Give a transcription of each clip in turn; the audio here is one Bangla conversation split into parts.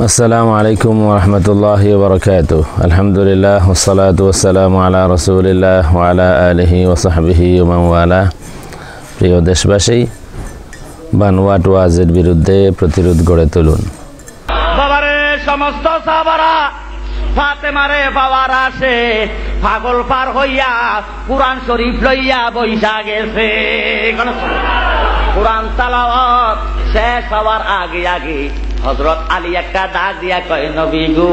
আসসালামু আলাইকুম ওয়া রাহমাতুল্লাহি ওয়া বারাকাতুহু। আলহামদুলিল্লাহ ওয়াসসালাতু ওয়াসসালামু আলা রাসূলিল্লাহ ওয়া আলা আলিহি ওয়া সাহবিহি ওয়া মান ওয়ালা। প্রিয় দেশবাসী, বানোয়াট ওয়াজের বিরুদ্ধে প্রতিরোধ গড়ে তুলুন। বাবারে সমস্ত সাহাবারা ফাতেমারে পাওয়ার আসে পাগল পার হইয়া কুরআন শরীফ লইয়া বইসা গেছে। কুরআন তেলাওয়াত শেষ হওয়ার আগে আগে হযরত আলী একটা ডাক দিয়া কয়, নবী গো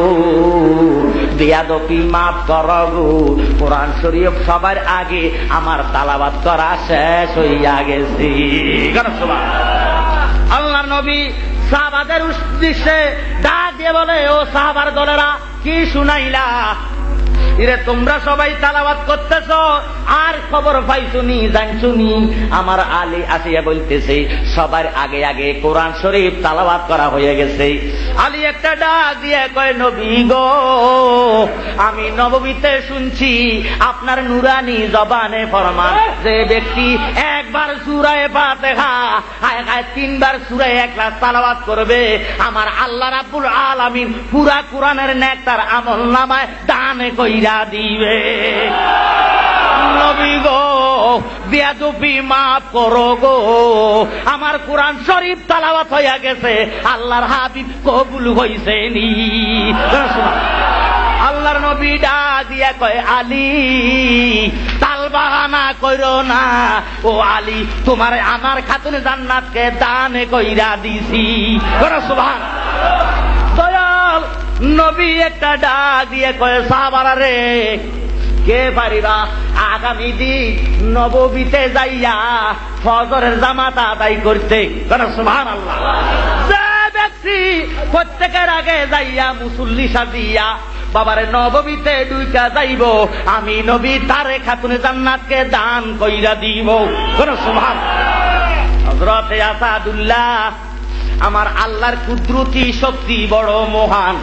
বেয়াদবি মাফ করো গো, কুরআন শরীফ সবার আগে আমার তেলাওয়াত করা শেষ হইয়া গেছে। আল্লাহর নবী সাহাবাদের উদ্দেশ্যে ডাক দিয়ে বলে, ও সাহাবার দলেরা, কি শুনাইলা? এরে তোমরা সবাই তেলাওয়াত করতেছ, আর খবর পাইছুনি জানছুনি আমার আলী আসিয়া বলতেছে সবার আগে আগে কোরআন শরীফ তেলাওয়াত করা হয়ে গেছে। আলী একটা ডাক দিয়ে কয়, নবী গো আমি নববীতে শুনছি আপনার নুরানি জবানে ফরমান, যে ব্যক্তি একবার সূরা ফাতিহা তিনবার সূরা ইখলাস তেলাওয়াত করবে, আমার আল্লাহ রাব্বুল আলামিন পুরা কোরআনের নেক তার আমলনামায় দানে কইরা দিবে। নবী গো বেয়াদবি মাফ করো গো, আমার কোরআন শরীফ তেলাওয়াত হইয়া গেছে, আল্লাহর হাবিব কবুল হইছে নি। আল্লাহর নবী ডাক দিয়া কয়, আলী তাল বাহানা কইরো না, ও আলী তোমার আমার খাতুনে জান্নাতকে দানে কইরা দিছি। সুবহানাল্লাহ। দয়াল নবী একটা ডাক দিয়ে কয়, সাহাবারা রে, কে পারিবা আগামী দিন নববীতে যাইয়া ফজরের জামাত আদায় করতে? সুবহানাল্লাহ। যে ব্যক্তি প্রত্যেকের আগে যাইয়া মুসল্লি সাজিয়া বাবারে নববীতে ঢুইকা যাইব, আমি নবী তারে খাতুনে জান্নাতকে দান কইরা দিব। সুবহানাল্লাহ। হযরত আসাদুল্লাহ, আমার আল্লাহর কুদরতি শক্তি বড় মহান,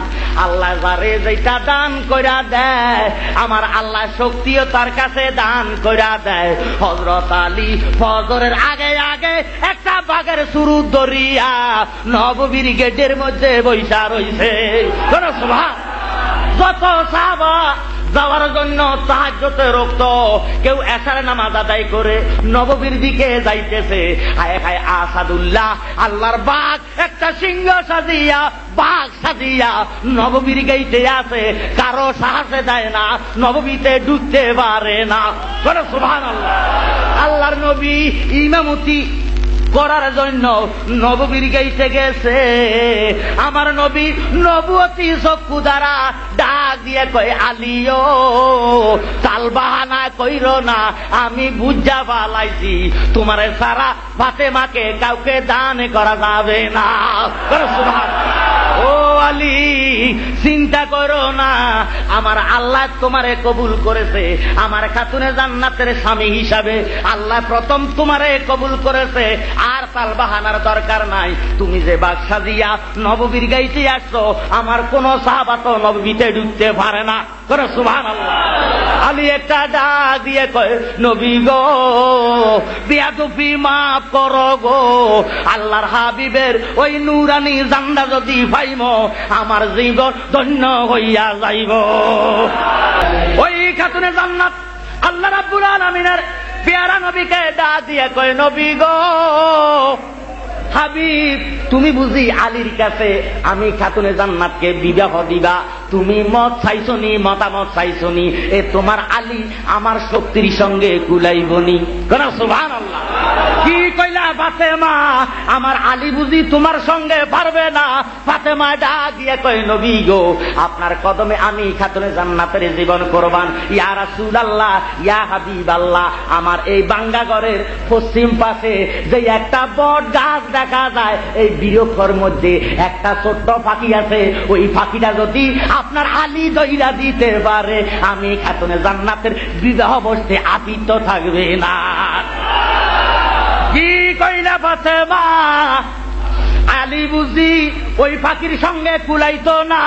আল্লাহ যারে যেটা দান কইরা দেয় আমার আল্লাহ শক্তিও তার কাছে দান কইরা দেয়। হযরত আলী ফজরের আগে আগে একটা বাঘের শুরু দরিয়া নববীর গেটের মধ্যে বইসা রইছে। সুবহানাল্লাহ। যত সাহাবা যাওয়ার জন্য তাহাজ্জুদে রক্ত, কেউ এশারে নামাজ আদায় করে নববীর দিকে যাইতেছে। হায় হায় আসাদুল্লাহ, আল্লাহর বাঘ একটা সিংহ সাজিয়া বাঘ সাজিয়া নববীর গেইটে আছে, কারো সাহসে যায় না, নববীতে ঢুকতে পারে না। সুবহানাল্লাহ। আল্লাহর নবী ইমামতি করার জন্য নববীর গেইটে গেছে। আমার নবী নবুয়তি চক্ষু দ্বারা ডাক দিয়ে কয়, আলীও তাল বাহানা কইরো না, আমি বুঝা পালাইছি তোমারে সারা ফাতেমাকে কাউকে দান করা যাবে না। ও আলী চিন্তা করো না, আমার আল্লাহ তোমারে কবুল করেছে আমার খাতুনে জান্নাতের স্বামী হিসাবে, আল্লাহ প্রথম তোমারে কবুল করেছে, আর তাল বাহানার দরকার নাই। তুমি যে বাগ সাজিয়া নববীর গাইতে আসছো, আমার কোন সাহাবা তো নববীতে ঢুকতে পারে না। সুবহানাল্লাহ। আলী একটা ডাক দিয়ে কয়, নবী গো বেয়াদবি মাফ করো গো, আল্লাহর হাবিবের ওই নুরানি জান্নাত যদি পাইম আমার জীবন ধন্য হইয়া যাইব। ওই খাতুনে জান্নাত আল্লাহ রাব্বুল আলামিনের পেয়ারা নবীকে ডাক দিয়ে কয়, নবী গো হাবিব, তুমি বুঝি আলীর কাছে আমি খাতুনে জান্নাতকে বিবাহ দিবা, তুমি মত চাইছনি, মতামত চাইছনি, এ তোমার আলী আমার শক্তির সঙ্গে কুলাইবনি। সুবহানাল্লাহ। কি কইলা ফাতেমা, আমার আলী বুঝি তোমার সঙ্গে পারবে না? ফাতেমা ডাক দিয়ে কয়, নবী গো আপনার কদমে আমি খাতুনে জান্নাতের জীবন কোরবান। ইয়া রাসূলুল্লাহ, ইয়া হাবিবাল্লাহ, আমার এই বাঙ্গাঘরের পশ্চিম পাশে যে একটা বট গাছ দেখা যায়, এই বৃক্ষের মধ্যে একটা ছোট্ট ফাঁকি আছে, ওই ফাঁকিটা যদি আপনার আলী দইরা দিতে পারে আমি খাতুনে জান্নাতের বিবাহ বসতে আপিত থাকবে না। কি কইলা ফাতেমা, আলী বুঝি ওই ফাঁকির সঙ্গে কুলাইতো না।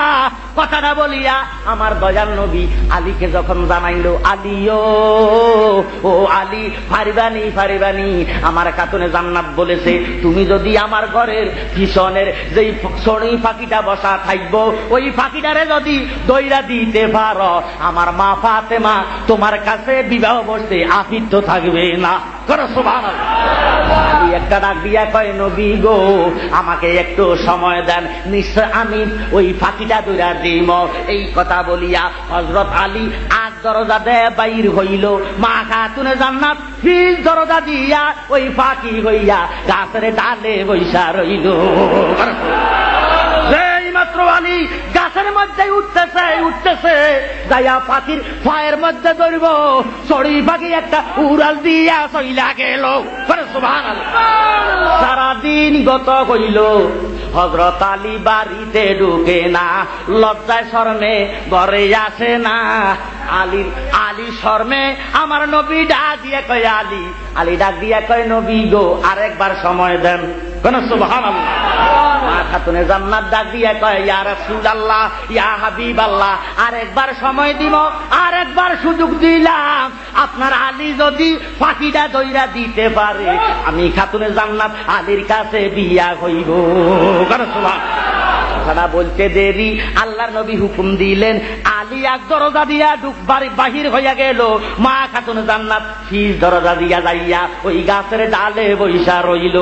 কথাটা বলিয়া আমার দয়াল নবী আলীকে যখন জানাইলো, আলীও ও আলী, ফারিবানি আমার খাতুনে জান্নাত বলেছে তুমি যদি আমার ঘরের পিছনের যেই সরি ফাঁকিটা বসা থাকবো ওই ফাঁকিটারে যদি দইরা দিতে পারো আমার মা ফাতেমা তোমার কাছে বিবাহ বসতে আফিত্ত থাকবে না। করো সুবহানাল্লাহ। আলী একটা ডাক দিয়া কয়, নবী গো আমাকে একটু সময় দেন, নিশ্চয় আমি ওই ফাঁকিটা দইরা দিব। এই কথা বলিয়া হযরত আলী আগ দরজা দে বাইর হইল, মা খাতুনে জান্নাত ফিস দরজা দিয়া ওই ফাঁকি হইয়া গাছের ডালে বৈশা রইল। মাত্র আলী গাছের মধ্যে উঠতেছে যাইয়া পাখির পায়ের মধ্যে ধরব, চড়ি পাখি একটা উড়াল দিয়া চইলা গেল। সুবহানাল্লাহ। সারাদিন গত হইল, হযরত আলী বাড়িতে ঢুকে না, লজ্জায় শরমে ঘরে আসে না। আলী শরমে আমার নবী ডাক দিয়ে কয়, আলী ডাক দিয়ে কয়, নবী গো আরেকবার সময় দেন। কোন সুবহানাল্লাহ। মা খাতুনে জান্নাত ডাক দিয়ে কয়, ইয়া রাসূলুল্লাহ, ইয়া হাবিবাল্লাহ, আরেকবার সময় দিব, আরেকবার সুযোগ দিলাম। আপনার আলী যদি ফাঁকিটা দইরা দিতে পারে আমি খাতুনে জান্নাত আলীর কাছে বিয়া হইব। কোন সুবহানাল্লাহ। কথাটা বলতে দেরি আল্লাহর নবী হুকুম দিলেন, আলী এক দরজা দিয়া বাহির হইয়া গেল, মা খাতুন জান্নাত ফিস দরজা দিয়া যাইয়া ওই গাছের ডালে বৈশা রইল।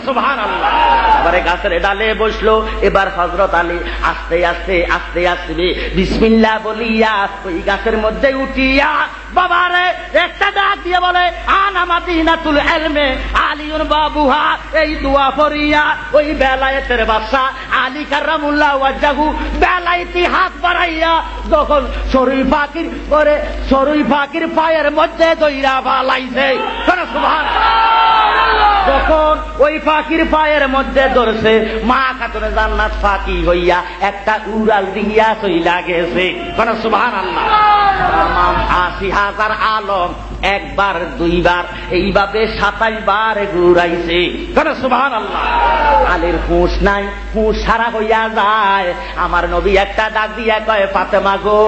সুবহানাল্লাহ। এবারে গাছের ডালে বসলো। এবার হযরত আলী আস্তে আস্তে বিসমিল্লাহ বলিয়া ওই গাছের মধ্যে উঠিয়া বাবারে একটা ডাক দিয়ে বলে, আনা মাদিনাতুল ইলমে আলিউন বাবুহা। এই দোয়া পড়িয়া ওই বেলায়েতের বাদশা আলী কাররামুল্লাহ ওয়াজহু বেলায়েতি হাত বাড়াইয়া যখন শরীফ ফাকির পায়ের মধ্যে দইরা বালাইছে। যখন ওই ফাকির পায়ের মধ্যে ধরছে, মা খাতুনে জান্নাত ফাঁকি হইয়া একটা উড়াল দিয়া চইলা গেছে। সুবহানাল্লাহ। ৮০,০০০ আলম একবার দুইবার এইভাবে ২৭ বার ঘুরাইছে। সুবহানাল্লাহ। আলীর হুঁশ নাই, হুঁশ সারা হইয়া যায়। আমার নবী একটা ডাক দিয়া কয়, ফাতেমা গো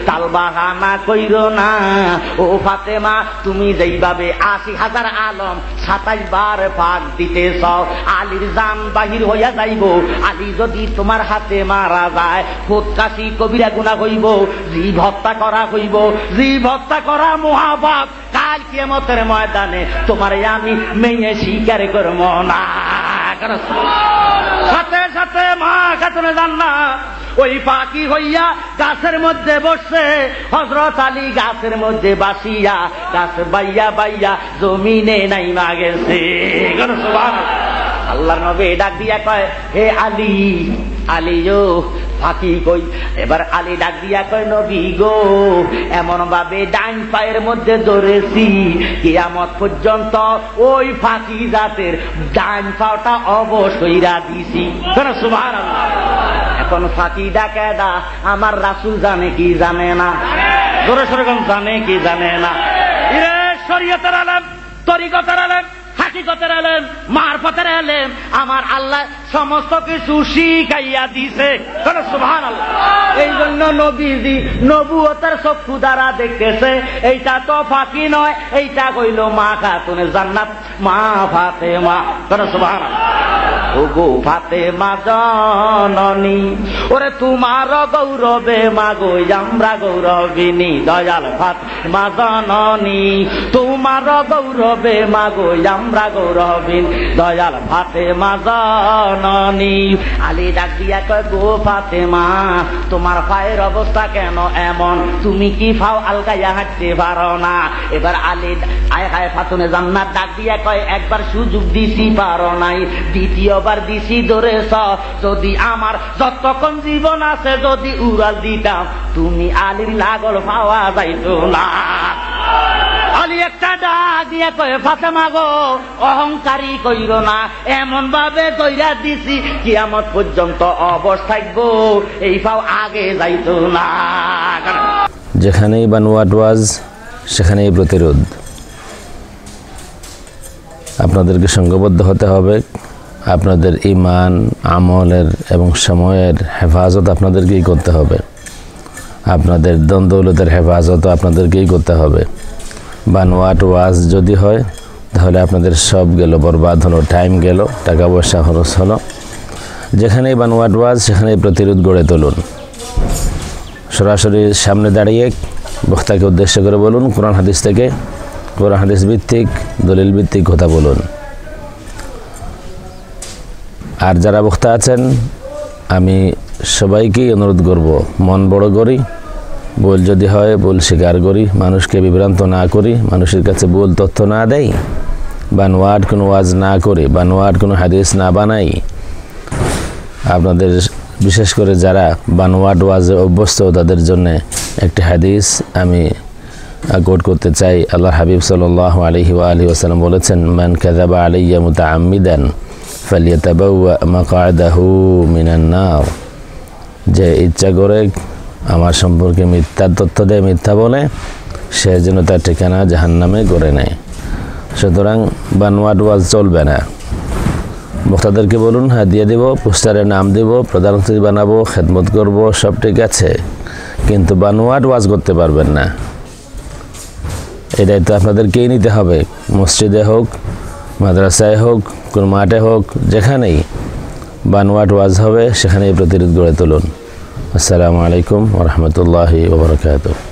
তালবাহানা কইরো না। ও ফাতেমা তুমি যেইভাবে ৮০,০০০ আলম ২৭ বার পাক দিতেছ, আলীর জান বাহির হইয়া যাইব। আলী যদি তোমার হাতে মারা যায় খুদকাশি কবিরা গুনাহ হইব, জীব হত্যা করা হইব, জীব হত্যা করা মহাপাপ। কাল কিয়ামতের ময়দানে তোমারে আমি মেয়ে স্বীকার করব না। সাথে সাথে মা খাতুনে জান্নাত ওই ফাঁকি হইয়া গাছের মধ্যে বসছে। হযরত আলী গাছের মধ্যে বাসিয়া গাছ বাইয়া জমিনে নাইমা গেছে। আল্লাহর নবী ডাক দিয়া কয়, হে আলী ও ফাঁকি কই। এবার আলী ডাক দিয়া কয়, নবী গো এমন ভাবে ডাইন পায়ের মধ্যে ধরেছি কিয়ামত পর্যন্ত ওই ফাঁকি জাতের ডাইন পাওটা অবশ্যই দিছি। সুবহানাল্লাহ। এখন ফাঁকি ডাকেডা আমার রাসূল জানে কি জানে না? জোরে সোরে জানে কি জানে না? ইরে শরীয়তের আলেম, তরিকতের আলেম, হাকিকতের আলেম, মারফতের আলেম, আমার আল্লাহ সমস্ত কিছু শিখাইয়া দিছে। সুবহানাল্লাহ। এই জন্য নবীজি নবুয়তের চক্ষু দ্বারা দেখতেছে এইটা তো ফাঁকি নয়, এইটা কইল মা খাতুনে জান্নাত, মা ফাতেমা। সুবহানাল্লাহ। ওগো ফাতেমা জননী, ওরে তোমার গৌরবে মাগো আমরা গৌরবিনী। দয়াল ফাতেমা জননী, তোমার গৌরবে মাগো আমরা গৌরবিনী। দয়াল ফাতেমা জননী। আলী ডাক দিয়া কয়, গো ফাতেমা তোমার পায়ের অবস্থা কেন এমন? তুমি কি ফাও আলগাইয়া হাঁটতে পারো না? এবার আলী আয় ফাতুনে জান্নাত ডাক দিয়া কয়, একবার সুযোগ দিছি পারো নাই, দ্বিতীয়বার দিছি ধরেছ। যদি আমার যতক্ষণ জীবন আছে যদি উড়াল দিতাম তুমি আলীর লাগল পাওয়া যাইতো না। আলী একটা ডাক দিয়ে কয়, ফাতেমা গো অহংকারী কইরো না, এমন ভাবে দইরা দিছি কিয়ামত পর্যন্ত অবশ থাকবো, এই পাও আগে যাইতো না। যেখানেই বানোয়াট ওয়াজ সেখানেই প্রতিরোধ। আপনাদেরকে সংঘবদ্ধ হতে হবে, আপনাদের ঈমান, আমলের এবং সময়ের হেফাজত আপনাদেরকেই করতে হবে। আপনাদের দন-দৌলতের হেফাজত আপনাদেরকেই করতে হবে। বানোয়াট ওয়াজ যদি হয় তাহলে আপনাদের সব গেল, বরবাদ হলো, টাইম গেল, টাকা পয়সা খরচ হলো। যেখানেই বানোয়াট ওয়াজ সেখানেই প্রতিরোধ গড়ে তুলুন। সরাসরি সামনে দাঁড়িয়ে বক্তাকে উদ্দেশ্য করে বলুন, কোরআন হাদিস থেকে, কোরআন হাদিস ভিত্তিক, দলিল ভিত্তিক কথা বলুন। আর যারা বক্তা আছেন, আমি সবাইকেই অনুরোধ করব, মন বড় করি, ভুল যদি হয় ভুল স্বীকার করি, মানুষকে বিভ্রান্ত না করি, মানুষের কাছে ভুল তথ্য না দেই, বানোয়াট কোনো ওয়াজ না করি, বানোয়াট কোনো হাদিস না বানাই। আপনাদের বিশেষ করে যারা বানোয়াট ওয়াজে অভ্যস্ত তাদের জন্য একটি হাদিস আমি কোট করতে চাই। আল্লাহর হাবিব সাল্লাল্লাহু আলাইহি ওয়া আলিহি ওয়াসাল্লাম বলেছেন, মান কাযাবা আলাইয়া মুতাআম্মিদান ফালিয়াতাবাওয়া মাকআদাহু মিনান নার। যে ইচ্ছা করে আমার সম্পর্কে মিথ্যা তথ্য দেয়, মিথ্যা বলে, সে যেন তার ঠিকানা জাহান্নামে করে নেয়। সুতরাং বানোয়াট ওয়াজ চলবে না। বক্তাদেরকে বলুন, হ্যাঁ দিয়ে দেব, পোস্টারে নাম দেব, প্রধান অতিথি বানাবো, খেদমত করব, সব ঠিক আছে, কিন্তু বানোয়াট ওয়াজ করতে পারবেন না। এই দায়িত্ব আপনাদেরকেই নিতে হবে। মসজিদে হোক, মাদ্রাসায় হোক, কোন মাঠে হোক, যেখানেই বানোয়াট ওয়াজ হবে সেখানেই প্রতিরোধ গড়ে তুলুন। আসসালামু আলাইকুম ওয়া রাহমাতুল্লাহি ওয়া বারাকাতুহু।